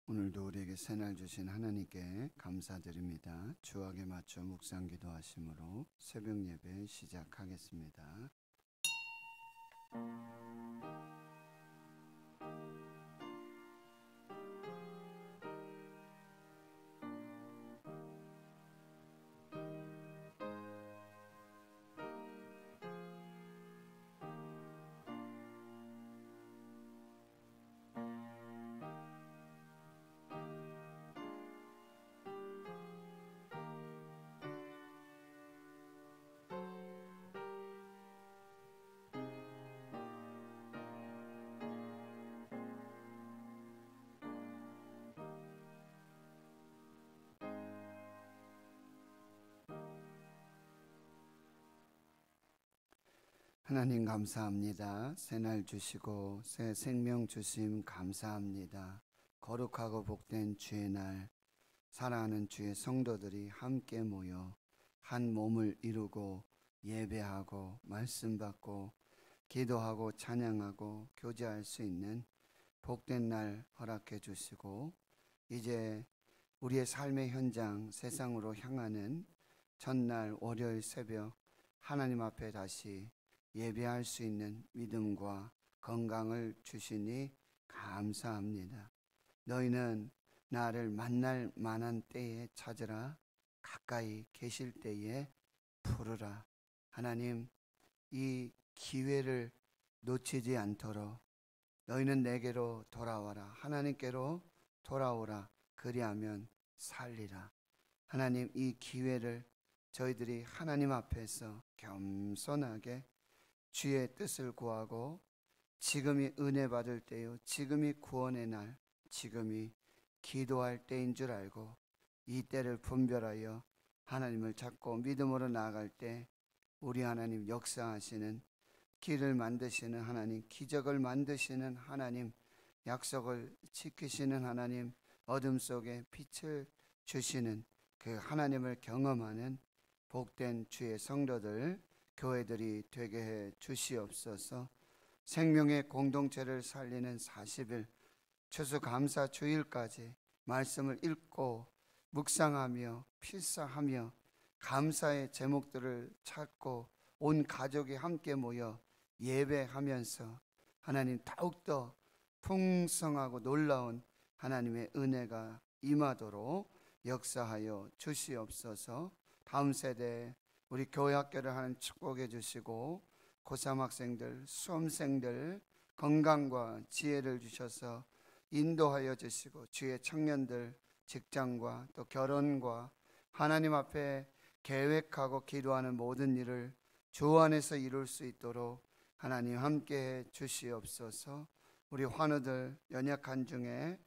오늘도 우리에게 새날 주신 하나님께 감사드립니다. 주악에 맞춰 묵상 기도하심으로 새벽 예배 시작하겠습니다. 하나님 감사합니다. 새날 주시고 새 생명 주심 감사합니다. 거룩하고 복된 주의 날, 사랑하는 주의 성도들이 함께 모여 한 몸을 이루고 예배하고 말씀 받고 기도하고 찬양하고 교제할 수 있는 복된 날 허락해 주시고, 이제 우리의 삶의 현장 세상으로 향하는 전날 월요일 새벽 하나님 앞에 다시 예배할 수 있는 믿음과 건강을 주시니 감사합니다. 너희는 나를 만날 만한 때에 찾으라, 가까이 계실 때에 부르라. 하나님, 이 기회를 놓치지 않도록 너희는 내게로 돌아와라, 하나님께로 돌아오라, 그리하면 살리라. 하나님, 이 기회를 저희들이 하나님 앞에서 겸손하게 주의 뜻을 구하고, 지금이 은혜 받을 때요, 지금이 구원의 날, 지금이 기도할 때인 줄 알고 이 때를 분별하여 하나님을 찾고 믿음으로 나아갈 때 우리 하나님 역사하시는, 길을 만드시는 하나님, 기적을 만드시는 하나님, 약속을 지키시는 하나님, 어둠 속에 빛을 주시는 그 하나님을 경험하는 복된 주의 성도들, 교회들이 되게 해 주시옵소서. 생명의 공동체를 살리는 40일 추수감사 주일까지 말씀을 읽고 묵상하며 필사하며 감사의 제목들을 찾고 온 가족이 함께 모여 예배하면서 하나님 더욱더 풍성하고 놀라운 하나님의 은혜가 임하도록 역사하여 주시옵소서. 다음 세대에 우리 교회 학교를 하는 축복해 주시고, 고3 학생들, 수험생들 건강과 지혜를 주셔서 인도하여 주시고, 주의 청년들 직장과 또 결혼과 하나님 앞에 계획하고 기도하는 모든 일을 주 안에서 이룰 수 있도록 하나님 함께해 주시옵소서. 우리 환우들 연약한 중에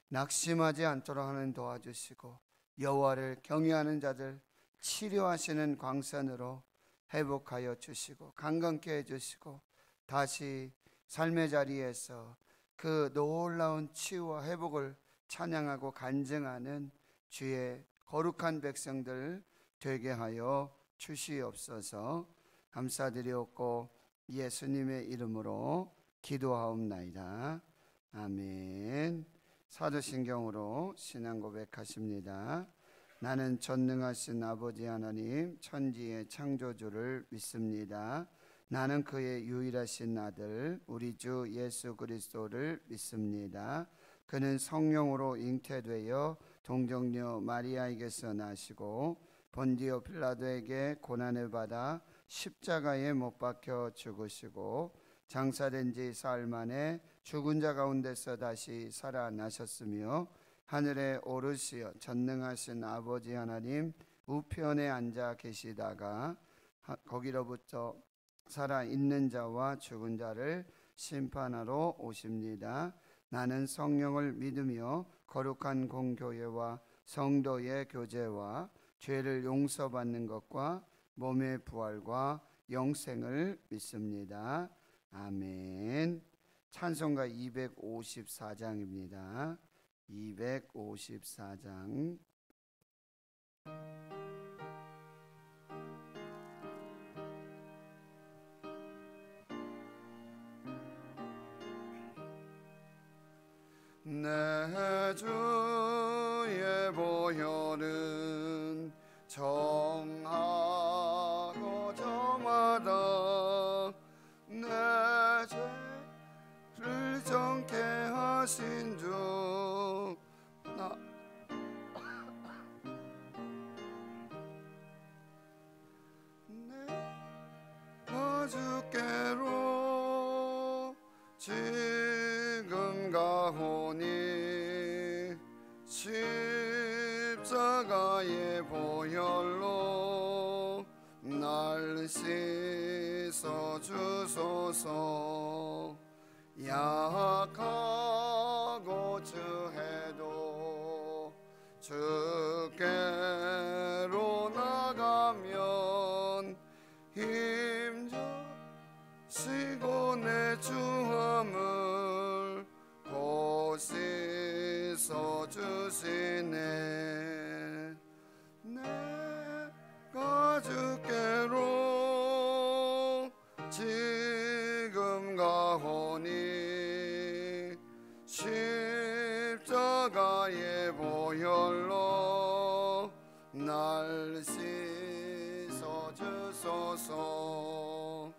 낙심하지 않도록 하는 도와주시고, 여호와를 경외하는 자들 치료하시는 광선으로 회복하여 주시고 강건케 해주시고, 다시 삶의 자리에서 그 놀라운 치유와 회복을 찬양하고 간증하는 주의 거룩한 백성들 되게 하여 주시옵소서. 감사드리옵고 예수님의 이름으로 기도하옵나이다. 아멘. 사도신경으로 신앙 고백하십니다. 나는 전능하신 아버지 하나님, 천지의 창조주를 믿습니다. 나는 그의 유일하신 아들 우리 주 예수 그리스도를 믿습니다. 그는 성령으로 잉태되어 동정녀 마리아에게서 나시고 본디오 빌라도에게 고난을 받아 십자가에 못 박혀 죽으시고 장사된 지 사흘 만에 죽은 자 가운데서 다시 살아나셨으며 하늘에 오르시어 전능하신 아버지 하나님 우편에 앉아 계시다가 거기로부터 살아있는 자와 죽은 자를 심판하러 오십니다. 나는 성령을 믿으며 거룩한 공교회와 성도의 교제와 죄를 용서받는 것과 몸의 부활과 영생을 믿습니다. 아멘. 찬송가 254장입니다. 254장. 내 주 보혈은 정하고 저마다 내 죄를 정케 하신 주 내가 주께로 지금 가오니 십자가의 보혈로 날 씻어 주소서. 약하고 주해도 주께로 나가면 힘주시고 내 주함을 곧 씻어 주시네. 내가 주께로 지금 가오니 십자가의 보혈로 날 씻어 주소서.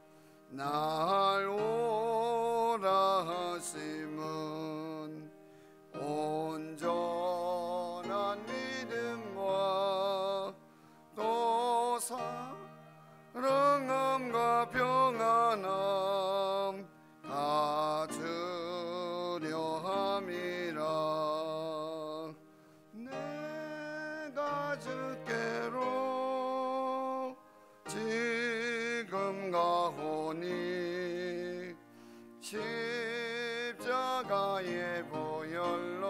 날 오라 하심은 온전한 믿음과 또 사랑함과 평안함 다 주려 함이라. 내가 주께로 지금 가오니 십자가의 보혈로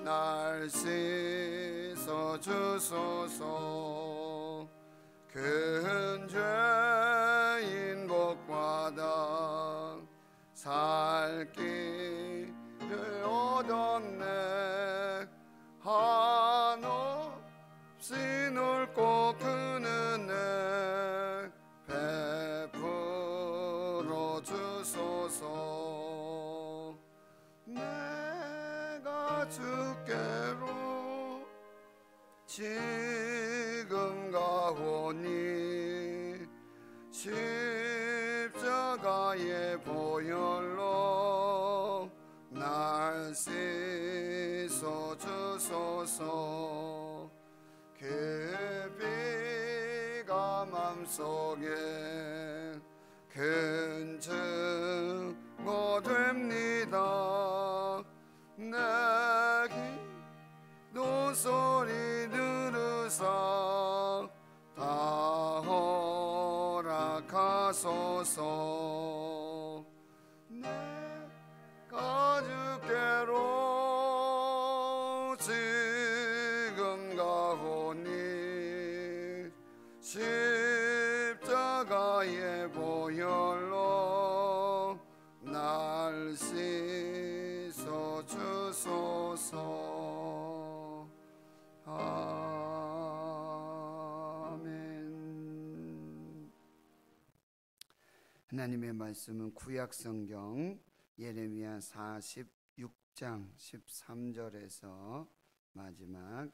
날 씻어 주소서. 큰 죄인 복받아 살 길을 얻었네. 한없이 넓고 큰 은혜 베풀어 주소서. 내가 주께로 지금 가오니 십자가의 보혈로 날 씻어 주소서. 깊이가 맘속에 큰 증거 됩니다. 내 기도 소리 들으사 다 허락하소서. 내가 주께로 지금 가오니 십자가의 보혈로 날 씻어 주소서. 아멘. 하나님의 말씀은 구약성경 예레미야 46장 13절에서 마지막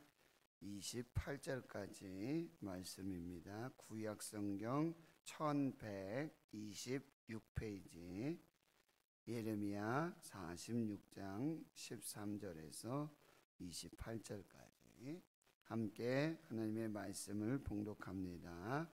28절까지 말씀입니다. 구약성경 1126페이지 예레미야 46장 13절에서 28절까지 함께 하나님의 말씀을 봉독합니다.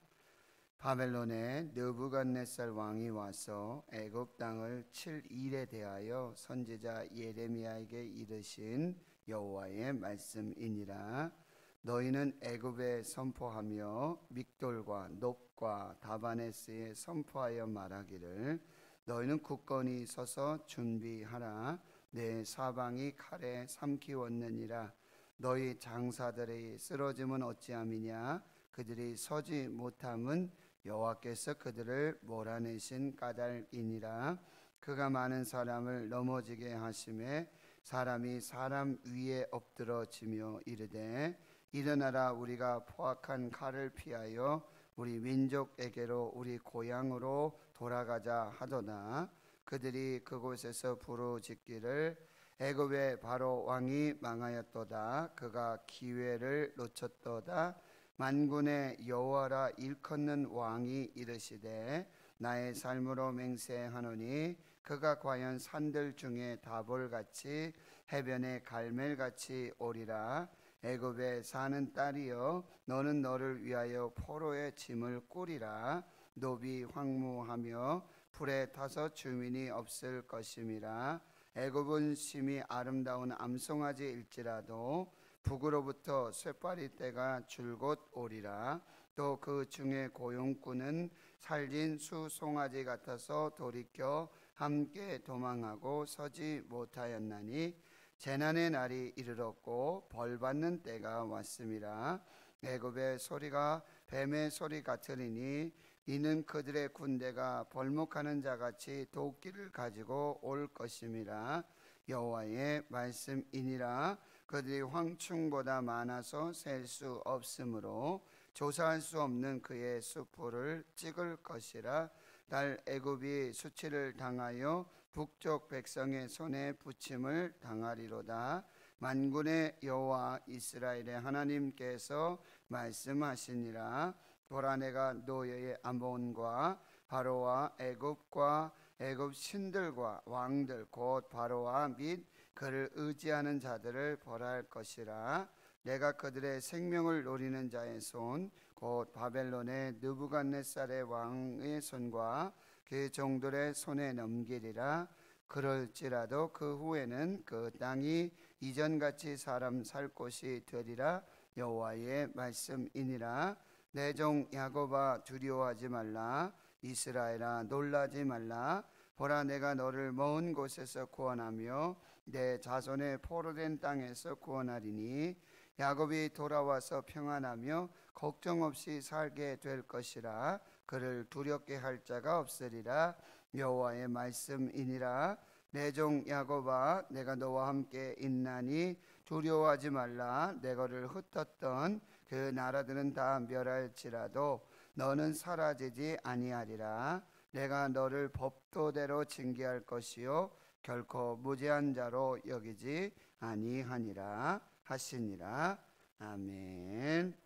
바벨론의 느부갓네살 왕이 와서 애굽 땅을 7일에 대하여 선지자 예레미야에게 이르신 여호와의 말씀이니라. 너희는 애굽에 선포하며 믹돌과 놉과 다바네스에 선포하여 말하기를 너희는 굳건히 서서 준비하라. 내 사방이 칼에 삼키웠느니라. 너희 장사들의 쓰러짐은 어찌함이냐. 그들이 서지 못함은 여호와께서 그들을 몰아내신 까닭이니라. 그가 많은 사람을 넘어지게 하심에 사람이 사람 위에 엎드러지며 이르되 일어나라. 우리가 포악한 칼을 피하여 우리 민족에게로 우리 고향으로 돌아가자 하도다. 그들이 그곳에서 부르짖기를 애굽의 바로 왕이 망하였도다. 그가 기회를 놓쳤도다. 만군의 여호와라 일컫는 왕이 이르시되 나의 삶으로 맹세하노니 그가 과연 산들 중에 다볼같이 해변의 갈멜같이 오리라. 애굽에 사는 딸이여 너는 너를 위하여 포로의 짐을 꾸리라. 노비 황무하며 불에 타서 주민이 없을 것임이라. 애굽은 심히 아름다운 암송아지일지라도 북으로부터 쇠파리떼가 줄곧 오리라. 또 그 중에 고용꾼은 살진 수송아지 같아서 돌이켜 함께 도망하고 서지 못하였나니 재난의 날이 이르렀고 벌받는 때가 왔음이라. 애굽의 소리가 뱀의 소리 같으리니 이는 그들의 군대가 벌목하는 자같이 도끼를 가지고 올 것임이라. 여호와의 말씀이니라. 그들이 황충보다 많아서 셀 수 없으므로 조사할 수 없는 그의 수풀을 찍을 것이라. 날 애굽이 수치를 당하여 북쪽 백성의 손에 붙임을 당하리로다. 만군의 여호와 이스라엘의 하나님께서 말씀하시니라. 보라, 내가 노예의 아몬과 바로와 애굽과 애굽 신들과 왕들 곧 바로와 및 그를 의지하는 자들을 벌할 것이라. 내가 그들의 생명을 노리는 자의 손 곧 바벨론의 느부갓네살의 왕의 손과 그 종들의 손에 넘기리라. 그럴지라도 그 후에는 그 땅이 이전같이 사람 살 곳이 되리라. 여호와의 말씀이니라. 내 종 야곱아 두려워하지 말라. 이스라엘아 놀라지 말라. 보라, 내가 너를 먼 곳에서 구원하며 내 자손의 포로된 땅에서 구원하리니 야곱이 돌아와서 평안하며 걱정 없이 살게 될 것이라. 그를 두렵게 할 자가 없으리라. 여호와의 말씀이니라. 내 종 야곱아 내가 너와 함께 있나니 두려워하지 말라. 내 거를 흩었던 그 나라들은 다 멸할지라도 너는 사라지지 아니하리라. 내가 너를 법도대로 징계할 것이요 결코 무죄한 자로 여기지 아니하니라 하시니라. 아멘.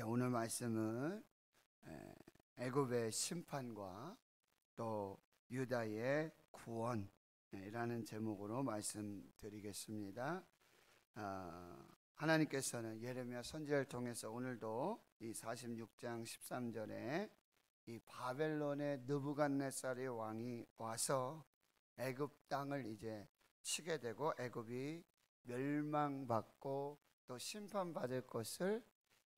오늘 말씀은 애굽의 심판과 또 유다의 구원이라는 제목으로 말씀드리겠습니다. 하나님께서는 예레미야 선지자를 통해서 오늘도 이 46장 13절에 이 바벨론의 느부갓네살의 왕이 와서 애굽 땅을 이제 치게 되고 애굽이 멸망받고 또 심판받을 것을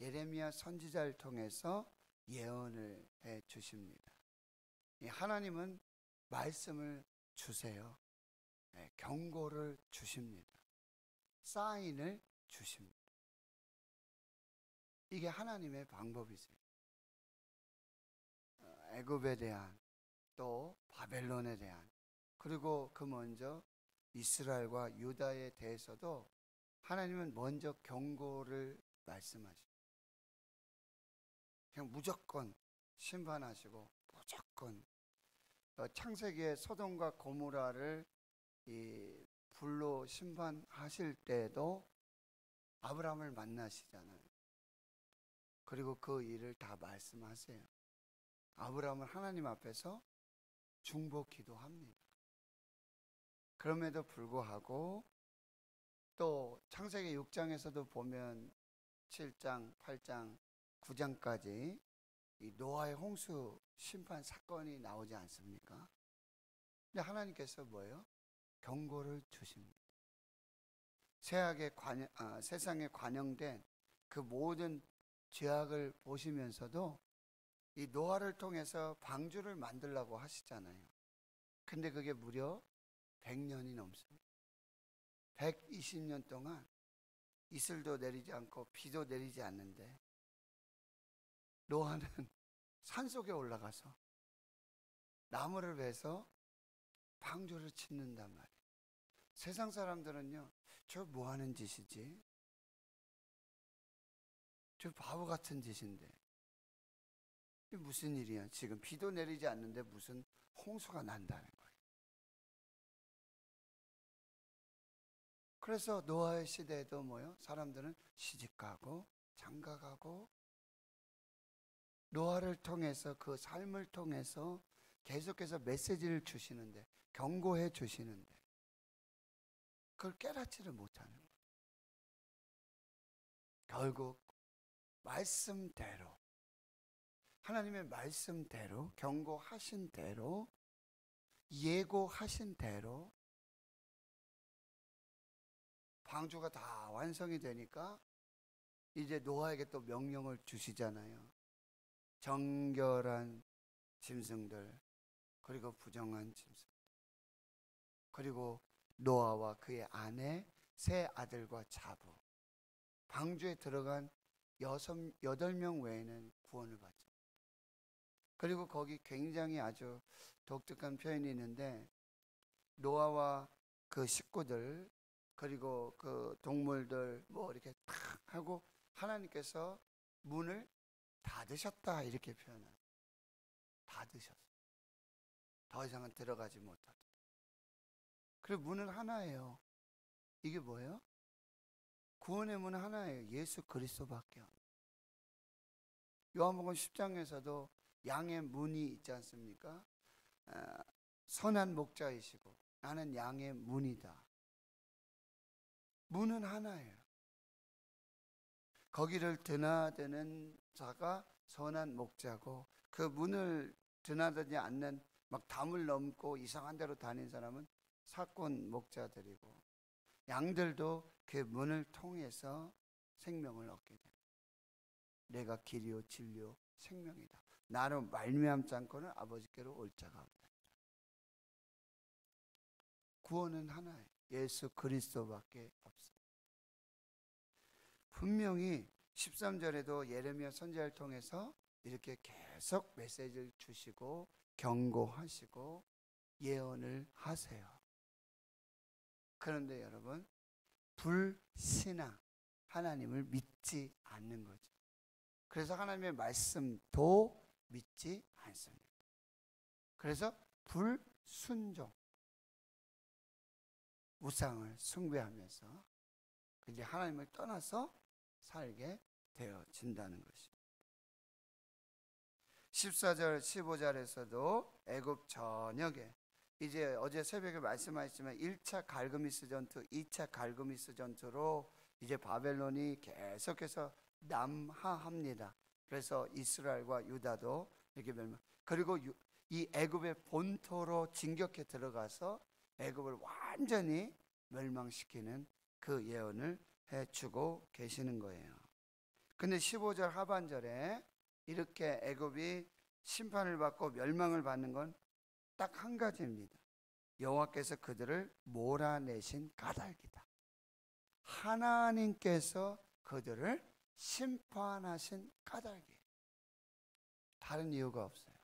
예레미야 선지자를 통해서 예언을 해 주십니다. 하나님은 말씀을 주세요. 경고를 주십니다. 사인을 주십니다. 이게 하나님의 방법이세요. 애굽에 대한 또 바벨론에 대한 그리고 그 먼저 이스라엘과 유다에 대해서도 하나님은 먼저 경고를 말씀하십니다. 그냥 무조건 심판하시고 무조건 창세기에 소돔과 고모라를 이 불로 심판하실 때에도 아브라함을 만나시잖아요. 그리고 그 일을 다 말씀하세요. 아브라함은 하나님 앞에서 중보 기도합니다. 그럼에도 불구하고 또 창세기 6장에서도 보면 7장, 8장, 9장까지 이 노아의 홍수 심판 사건이 나오지 않습니까? 근데 하나님께서 뭐예요? 경고를 주십니다. 세상에 관영된 그 모든 죄악을 보시면서도 이 노아를 통해서 방주를 만들라고 하시잖아요. 근데 그게 무려 100년이 넘습니다. 120년 동안 이슬도 내리지 않고 비도 내리지 않는데 노아는 산속에 올라가서 나무를 베서 방주를 짓는단 말이에요. 세상 사람들은요, 저 뭐 하는 짓이지? 저 바보 같은 짓인데 이게 무슨 일이야? 지금 비도 내리지 않는데 무슨 홍수가 난다는 거예요. 그래서 노아의 시대에도 뭐요? 사람들은 시집가고 장가가고 노아를 통해서 그 삶을 통해서 계속해서 메시지를 주시는데, 경고해 주시는데 그걸 깨닫지를 못하는 거예요. 결국 말씀대로, 하나님의 말씀대로, 경고하신 대로, 예고하신 대로 방주가 다 완성이 되니까 이제 노아에게 또 명령을 주시잖아요. 정결한 짐승들, 그리고 부정한 짐승, 그리고 노아와 그의 아내, 세 아들과 자부, 방주에 들어간 8명 외에는 구원을 받죠. 그리고 거기 굉장히 아주 독특한 표현이 있는데, 노아와 그 식구들, 그리고 그 동물들 뭐 이렇게 탁 하고 하나님께서 문을 닫으셨다, 이렇게 표현해요. 닫으셨어요. 더 이상은 들어가지 못하다. 그리고 문은 하나예요. 이게 뭐예요? 구원의 문은 하나예요. 예수 그리스도밖에 없어요. 요한복음 10장에서도 양의 문이 있지 않습니까? 선한 목자이시고 나는 양의 문이다. 문은 하나예요. 거기를 드나드는 자가 선한 목자고, 그 문을 드나들지 않는 막 담을 넘고 이상한 데로 다닌 사람은 사꾼 목자들이고, 양들도 그 문을 통해서 생명을 얻게 됩니다. 내가 길이요 진리요 생명이다. 나로 말미암지 않고는 아버지께로 올 자가 없다. 구원은 하나예요. 예수 그리스도밖에 없어요. 분명히 13절에도 예레미야 선지자를 통해서 이렇게 계속 메시지를 주시고 경고하시고 예언을 하세요. 그런데 여러분, 불신앙, 하나님을 믿지 않는 거죠. 그래서 하나님의 말씀도 믿지 않습니다. 그래서 불순종, 우상을 숭배하면서 이제 하나님을 떠나서 살게 되어진다는 것입니다. 14절 15절에서도 애굽 전역에, 이제 어제 새벽에 말씀하셨지만 1차 갈그미스 전투, 2차 갈그미스 전투로 이제 바벨론이 계속해서 남하합니다. 그래서 이스라엘과 유다도 이렇게 멸망. 그리고 이 애굽의 본토로 진격해 들어가서 애굽을 완전히 멸망시키는 그 예언을 해주고 계시는 거예요. 근데 15절 하반절에 이렇게 애굽이 심판을 받고 멸망을 받는 건 딱 한 가지입니다. 여호와께서 그들을 몰아내신 까닭이다. 하나님께서 그들을 심판하신 까닭이에요. 다른 이유가 없어요.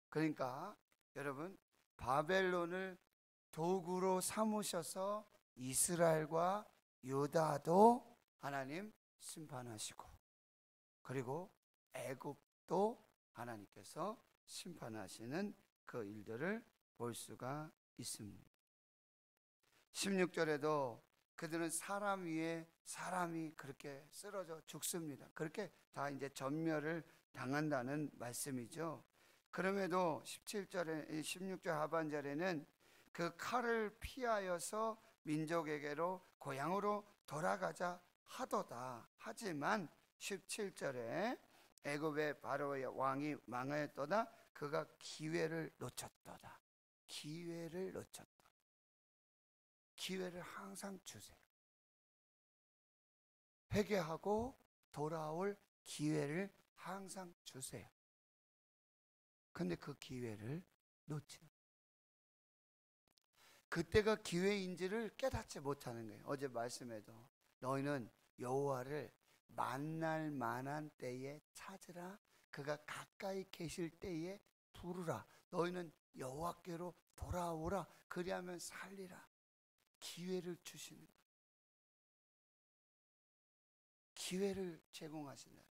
그러니까 여러분, 바벨론을 도구로 삼으셔서 이스라엘과 유다도 하나님 심판하시고, 그리고 애굽도 하나님께서 심판하시는 그 일들을 볼 수가 있습니다. 16절에도 그들은 사람 위에 사람이 그렇게 쓰러져 죽습니다. 그렇게 다 이제 전멸을 당한다는 말씀이죠. 그럼에도 17절에 16절 하반절에는 그 칼을 피하여서 민족에게로 고향으로 돌아가자 하도다. 하지만 17절에 애굽의 바로의 왕이 망하였도다. 그가 기회를 놓쳤도다. 기회를 놓쳤다. 기회를 항상 주세요. 회개하고 돌아올 기회를 항상 주세요. 근데 그 기회를 놓치는, 그때가 기회인지를 깨닫지 못하는 거예요. 어제 말씀에도 너희는 여호와를 만날 만한 때에 찾으라. 그가 가까이 계실 때에 부르라. 너희는 여호와께로 돌아오라. 그리하면 살리라. 기회를 주시는 거예요. 기회를 제공하신다.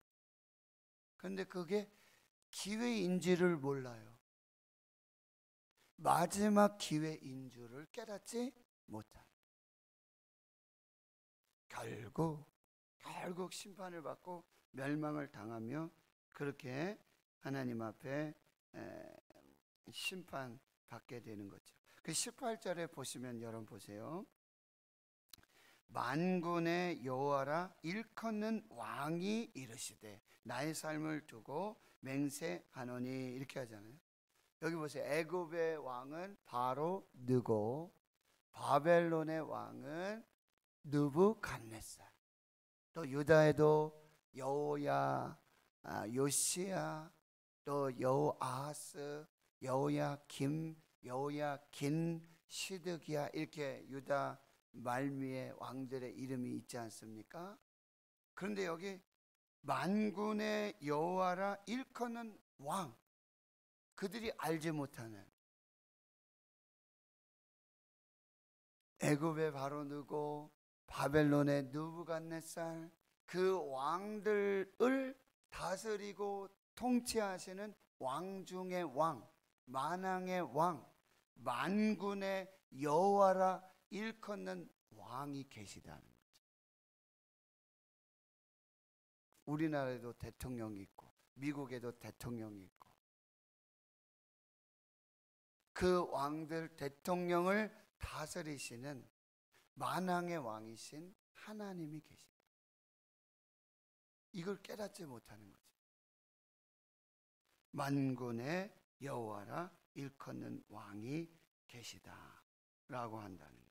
그런데 그게 기회인지를 몰라요. 마지막 기회인 줄을 깨닫지 못하는. 결국 심판을 받고 멸망을 당하며 그렇게 하나님 앞에 심판받게 되는 거죠. 그 18절에 보시면 여러분 보세요. 만군의 여호와라 일컫는 왕이 이르시되 나의 삶을 두고 맹세하노니, 이렇게 하잖아요. 여기 보세요. 애굽의 왕은 바로 느고, 바벨론의 왕은 느부갓네살, 또 유다에도 여호야, 요시야, 또 여호아하스, 여호야김, 여호야긴, 시드기야, 이렇게 유다 말미에 왕들의 이름이 있지 않습니까? 그런데 여기 만군의 여호와라 일컫는 왕, 그들이 알지 못하는 애굽의 바로 느고, 바벨론의 느부갓네살, 그 왕들을 다스리고 통치하시는 왕 중의 왕, 만왕의 왕, 만군의 여호와라 일컫는 왕이 계시다는 거죠. 우리나라에도 대통령이 있고 미국에도 대통령이 있고 그 왕들 대통령을 다스리시는 만왕의 왕이신 하나님이 계시다. 이걸 깨닫지 못하는 거죠. 만군의 여호와라 일컫는 왕이 계시다라고 한다는 거예요.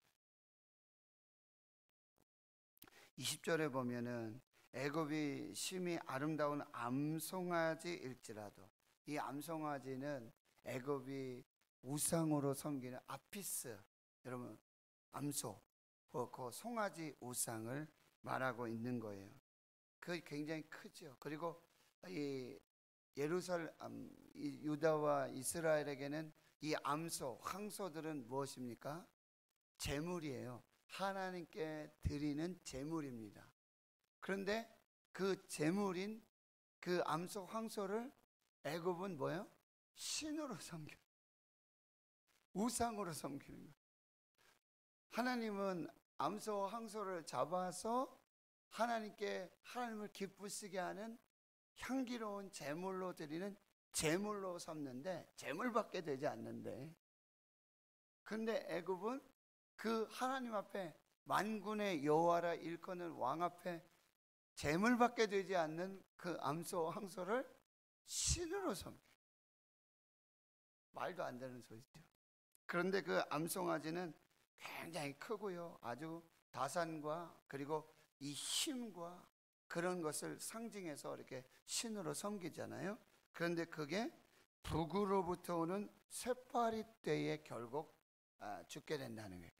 20절에 보면은 애굽이 심히 아름다운 암송아지일지라도, 이 암송아지는 애굽이 우상으로 섬기는 아피스, 여러분 암소, 그 송아지 우상을 말하고 있는 거예요. 그게 굉장히 크죠. 그리고 이 예루살렘, 이 유다와 이스라엘에게는 이 암소, 황소들은 무엇입니까? 제물이에요. 하나님께 드리는 제물입니다. 그런데 그 제물인 그 암소, 황소를 애굽은 뭐예요? 신으로 섬겨, 우상으로 섬기는 거예요. 하나님은 암소, 황소를 잡아서 하나님께 하나님을 기쁘시게 하는 향기로운 제물로 드리는 제물로 삼는데, 제물밖에 되지 않는데, 그런데 애굽은 그 하나님 앞에 만군의 여호와라 일컫는 왕 앞에 제물밖에 되지 않는 그 암소, 황소를 신으로 섬겨요. 말도 안 되는 소리죠. 그런데 그 암송아지는 굉장히 크고요, 아주 다산과 그리고 이 힘과 그런 것을 상징해서 이렇게 신으로 섬기잖아요. 그런데 그게 북으로부터 오는 쇠파리 때에 결국 죽게 된다는 거예요.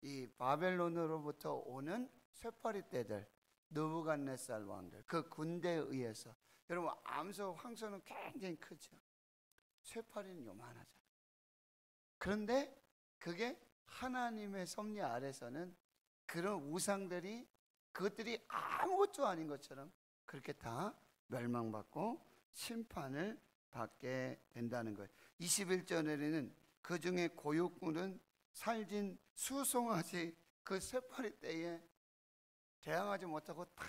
이 바벨론으로부터 오는 쇠파리 때들, 느부갓네살 왕들, 그 군대에 의해서. 여러분 암소, 황소는 굉장히 크죠. 쇠파리는 요만하잖아요. 그런데 그게 하나님의 섭리 아래서는 그런 우상들이, 그것들이 아무것도 아닌 것처럼 그렇게 다 멸망받고 심판을 받게 된다는 거예요. 21절에는 그 중에 고육군은 살진 수송아지 그 쇠파리 때에 대항하지 못하고 다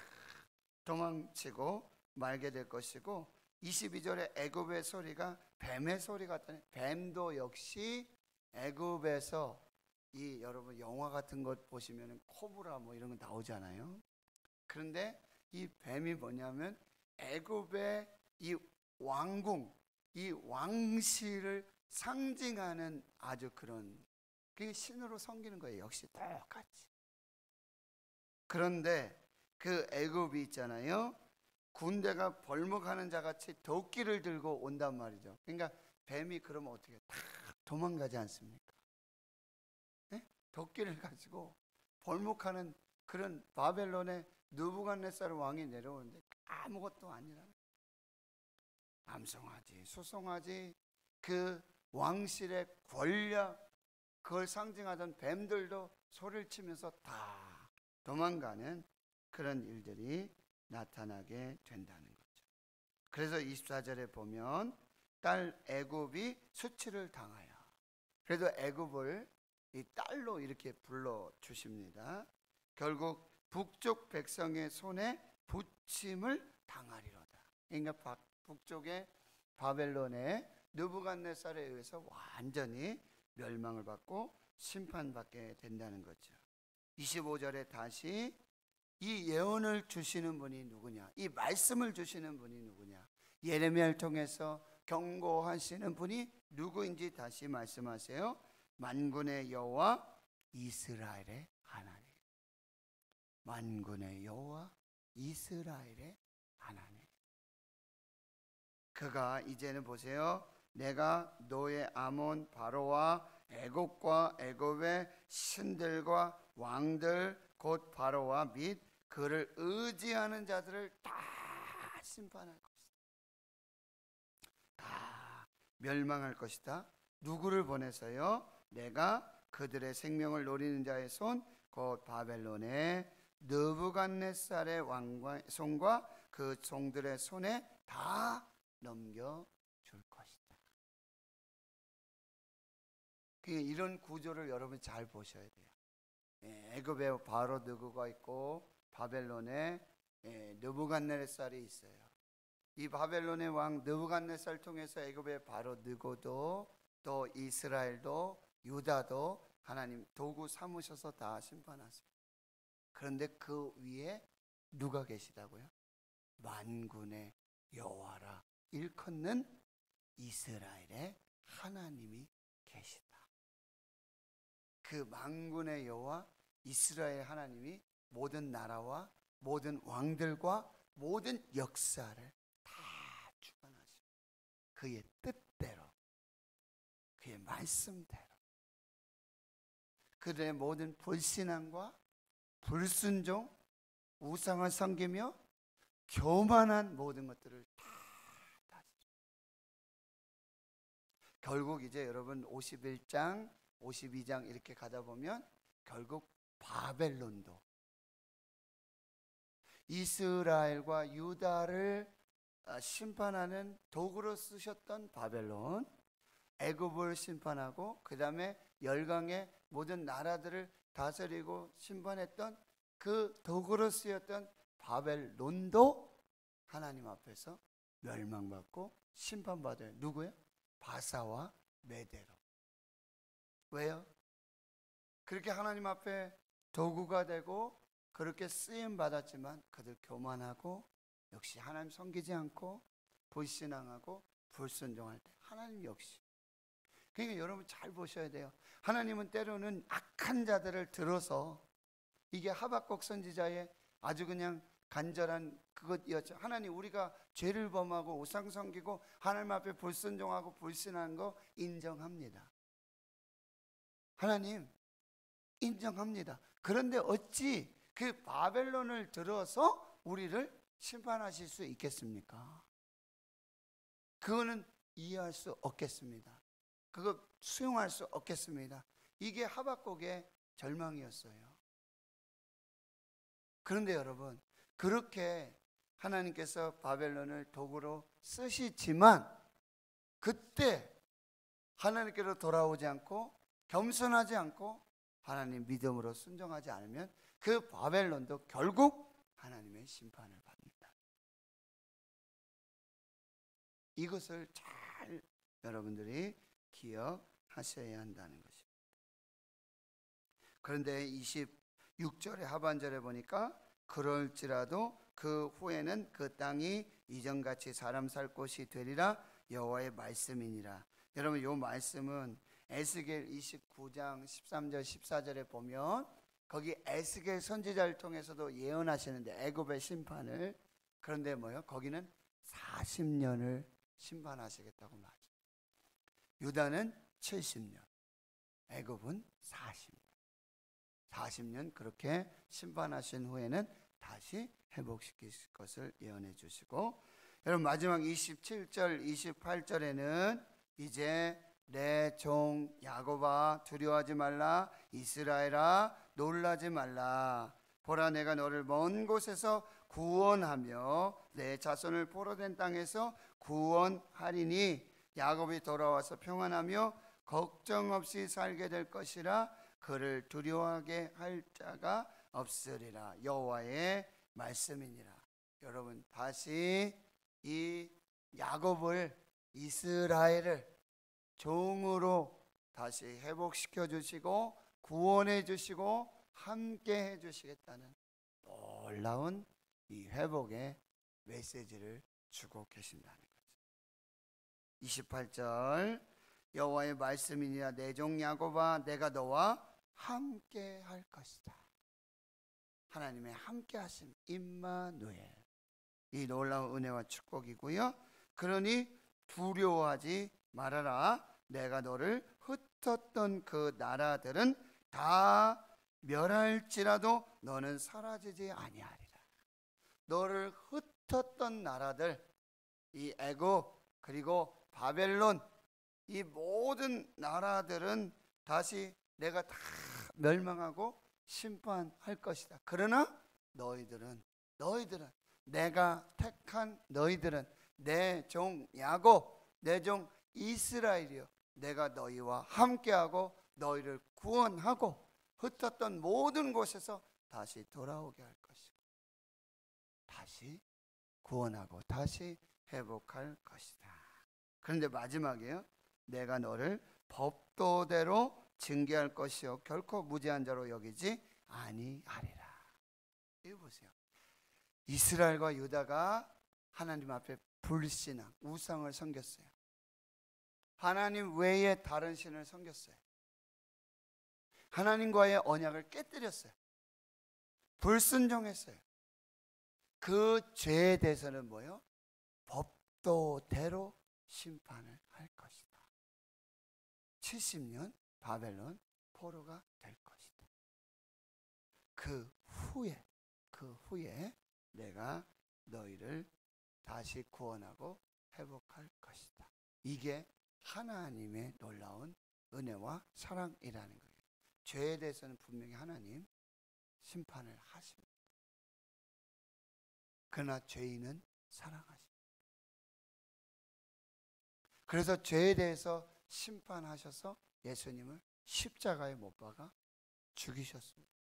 도망치고 말게 될 것이고, 22절에 애굽의 소리가 뱀의 소리 같다니, 뱀도 역시 애굽에서, 이 여러분 영화 같은 것 보시면 코브라 뭐 이런 거 나오잖아요. 그런데 이 뱀이 뭐냐면 애굽의 이 왕궁, 이 왕실을 상징하는 아주 그런, 그게 신으로 섬기는 거예요. 역시 똑같이. 그런데 그 애굽이 있잖아요, 군대가 벌목하는 자같이 도끼를 들고 온단 말이죠. 그러니까 뱀이 그러면 어떻게 다 도망가지 않습니까? 네? 도끼를 가지고 벌목하는 그런 바벨론의 느부갓네살 왕이 내려오는데 아무것도 아니라는, 암송아지, 수송아지, 그 왕실의 권력, 그걸 상징하던 뱀들도 소리를 치면서 다 도망가는 그런 일들이 나타나게 된다는 거죠. 그래서 24절에 보면 딸 애굽이 수치를 당하여, 그래도 애굽을 이 딸로 이렇게 불러 주십니다. 결국 북쪽 백성의 손에 붙임을 당하리로다. 그러니까 북쪽의 바벨론의 느부갓네살에 의해서 완전히 멸망을 받고 심판받게 된다는 거죠. 25절에 다시 이 예언을 주시는 분이 누구냐, 이 말씀을 주시는 분이 누구냐, 예레미야를 통해서 경고하시는 분이 누구인지 다시 말씀하세요. 만군의 여호와 이스라엘의 하나님. 만군의 여호와 이스라엘의 하나님. 그가 이제는 보세요. 내가 너의 아몬 바로와 애국과 애굽의 신들과 왕들 곧 바로와 및 그를 의지하는 자들을 다 심판할 것이다. 다 멸망할 것이다. 누구를 보내서요? 내가 그들의 생명을 노리는 자의 손 곧 바벨론의 느부갓네살의 왕의 손과 그 종들의 손에 다 넘겨줄 것이다. 이런 구조를 여러분 잘 보셔야 돼요. 애굽에 바로 느고가 있고 바벨론에 느부갓네살이 있어요. 이 바벨론의 왕 느부갓네살 통해서 애굽의 바로 느고도 또 이스라엘도 유다도 하나님 도구 삼으셔서 다 심판하세요. 그런데 그 위에 누가 계시다고요? 만군의 여호와라 일컫는 이스라엘의 하나님이 계시다. 그 만군의 여호와 이스라엘 하나님이 모든 나라와 모든 왕들과 모든 역사를 다 주관하시고 그의 뜻대로 그의 말씀대로 그들의 모든 불신앙과 불순종, 우상을 섬기며 교만한 모든 것들을 다 다스려. 결국 이제 여러분 51장, 52장 이렇게 가다 보면 결국 바벨론도 이스라엘과 유다를 심판하는 도구로 쓰셨던 바벨론, 애굽을 심판하고 그 다음에 열강의 모든 나라들을 다스리고 심판했던 그 도구로 쓰였던 바벨론도 하나님 앞에서 멸망받고 심판받아요. 누구예요? 바사와 메대로. 왜요? 그렇게 하나님 앞에 도구가 되고 그렇게 쓰임 받았지만 그들 교만하고 역시 하나님 섬기지 않고 불신앙하고 불순종할 때 하나님 역시. 그러니까 여러분 잘 보셔야 돼요. 하나님은 때로는 악한 자들을 들어서 이게 하박국 선지자의 아주 그냥 간절한 그것이었죠. 하나님 우리가 죄를 범하고 우상 섬기고 하나님 앞에 불순종하고 불신하는 거 인정합니다. 하나님 인정합니다. 그런데 어찌 그 바벨론을 들어서 우리를 심판하실 수 있겠습니까? 그거는 이해할 수 없겠습니다. 그거 수용할 수 없겠습니다. 이게 하박국의 절망이었어요. 그런데 여러분 그렇게 하나님께서 바벨론을 도구로 쓰시지만 그때 하나님께로 돌아오지 않고 겸손하지 않고 하나님 믿음으로 순종하지 않으면 그 바벨론도 결국 하나님의 심판을 받는다. 이것을 잘 여러분들이 기억하셔야 한다는 것입니다. 그런데 26절의 하반절에 보니까 그럴지라도 그 후에는 그 땅이 이전같이 사람 살 곳이 되리라 여호와의 말씀이니라. 여러분 이 말씀은 에스겔 29장 13절 14절에 보면 거기 에스겔 선지자를 통해서도 예언하시는데 애굽의 심판을. 그런데 뭐요? 거기는 40년을 심판하시겠다고 말합니다. 유다는 70년, 애굽은 40년. 40년 그렇게 심판하신 후에는 다시 회복시키실 것을 예언해 주시고, 여러분 마지막 27절 28절에는 이제 내 종 야곱아 두려워하지 말라, 이스라엘아 놀라지 말라. 보라 내가 너를 먼 곳에서 구원하며 내 자손을 포로된 땅에서 구원하리니 야곱이 돌아와서 평안하며 걱정 없이 살게 될 것이라. 그를 두려워하게 할 자가 없으리라. 여호와의 말씀이니라. 여러분, 다시 이 야곱을, 이스라엘을 종으로 다시 회복시켜 주시고 구원해 주시고 함께 해 주시겠다는 놀라운 이 회복의 메시지를 주고 계신다는 거죠. 28절, 여호와의 말씀이니라. 내 종 야곱아, 내가 너와 함께 할 것이다. 하나님의 함께 하심, 임마누엘, 이 놀라운 은혜와 축복이고요. 그러니 두려워하지 말아라. 내가 너를 흩었던 그 나라들은 다 멸할지라도 너는 사라지지 아니하리라. 너를 흩었던 나라들, 이 애굽 그리고 바벨론, 이 모든 나라들은 다시 내가 다 멸망하고 심판할 것이다. 그러나 너희들은 내가 택한 너희들은 내 종 야곱, 내 종 이스라엘이여, 내가 너희와 함께하고 너희를 구원하고 흩었던 모든 곳에서 다시 돌아오게 할 것이고 다시 구원하고 다시 회복할 것이다. 그런데 마지막에요, 내가 너를 법도대로 징계할 것이요 결코 무죄한 자로 여기지 아니하리라. 이거 보세요. 이스라엘과 유다가 하나님 앞에 불신앙, 우상을 섬겼어요. 하나님 외에 다른 신을 섬겼어요. 하나님과의 언약을 깨뜨렸어요. 불순종했어요. 그 죄에 대해서는 뭐예요? 법도대로 심판을 할 것이다. 70년 바벨론 포로가 될 것이다. 그 후에 내가 너희를 다시 구원하고 회복할 것이다. 이게 하나님의 놀라운 은혜와 사랑이라는 거예요. 죄에 대해서는 분명히 하나님 심판을 하십니다. 그러나 죄인은 사랑하십니다. 그래서 죄에 대해서 심판하셔서 예수님을 십자가에 못 박아 죽이셨습니다.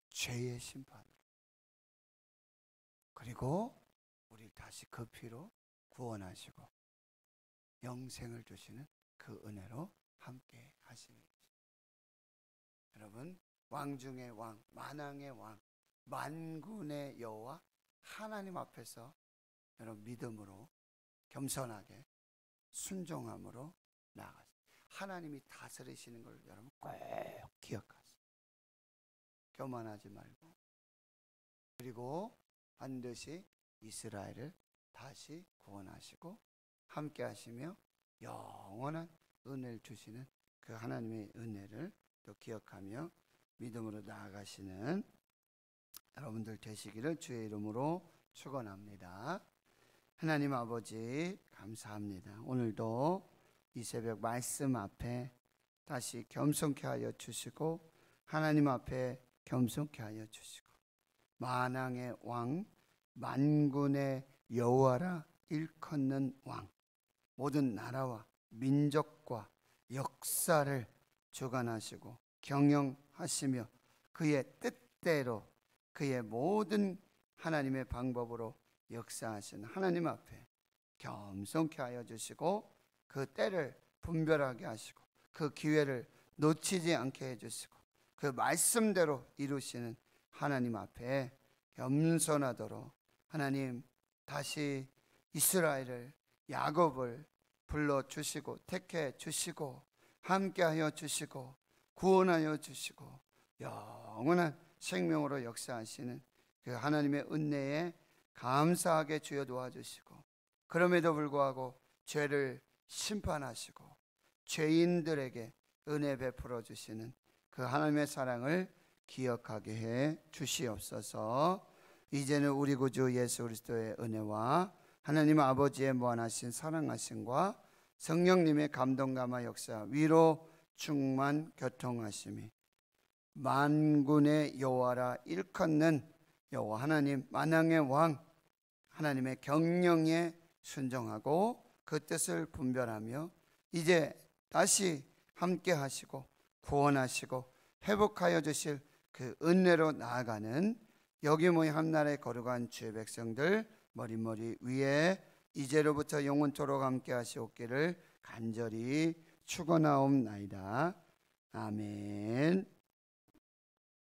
죄의 심판으로. 그리고 우리 다시 그 피로 구원하시고 영생을 주시는 그 은혜로 함께 하십니다. 여러분, 왕 중의 왕, 만왕의 왕, 만군의 여호와 하나님 앞에서 여러분 믿음으로 겸손하게 순종함으로 나아가세요. 하나님이 다스리시는 걸 여러분 꼭 기억하세요. 교만하지 말고, 그리고 반드시 이스라엘을 다시 구원하시고 함께 하시며 영원한 은혜를 주시는 그 하나님의 은혜를 또 기억하며 믿음으로 나아가시는 여러분들 되시기를 주의 이름으로 축원합니다. 하나님 아버지 감사합니다. 오늘도 이 새벽 말씀 앞에 다시 겸손케 하여 주시고 하나님 앞에 겸손케 하여 주시고 만왕의 왕, 만군의 여호와라 일컫는 왕, 모든 나라와 민족과 역사를 주관하시고 경영하시며 그의 뜻대로 그의 모든 하나님의 방법으로 역사하신 하나님 앞에 겸손케 하여 주시고 그 때를 분별하게 하시고 그 기회를 놓치지 않게 해주시고 그 말씀대로 이루시는 하나님 앞에 겸손하도록 하나님 다시 이스라엘을, 야곱을 불러주시고 택해 주시고 함께하여 주시고 구원하여 주시고 영원한 생명으로 역사하시는 그 하나님의 은혜에 감사하게 주여 도와주시고 그럼에도 불구하고 죄를 심판하시고 죄인들에게 은혜 베풀어 주시는 그 하나님의 사랑을 기억하게 해 주시옵소서. 이제는 우리 구주 예수 그리스도의 은혜와 하나님 아버지의 무한하신 사랑하심과 성령님의 감동감화 역사 위로 충만 교통하심이 만군의 여호와라 일컫는 여호와 하나님 만왕의 왕 하나님의 경영에 순종하고 그 뜻을 분별하며 이제 다시 함께 하시고 구원하시고 회복하여 주실 그 은혜로 나아가는 여기 모인 한날의 거룩한 주의 백성들 머리머리 위에 이제로부터 영원토록 함께 하시옵기를 간절히 축원하옵나이다. 아멘.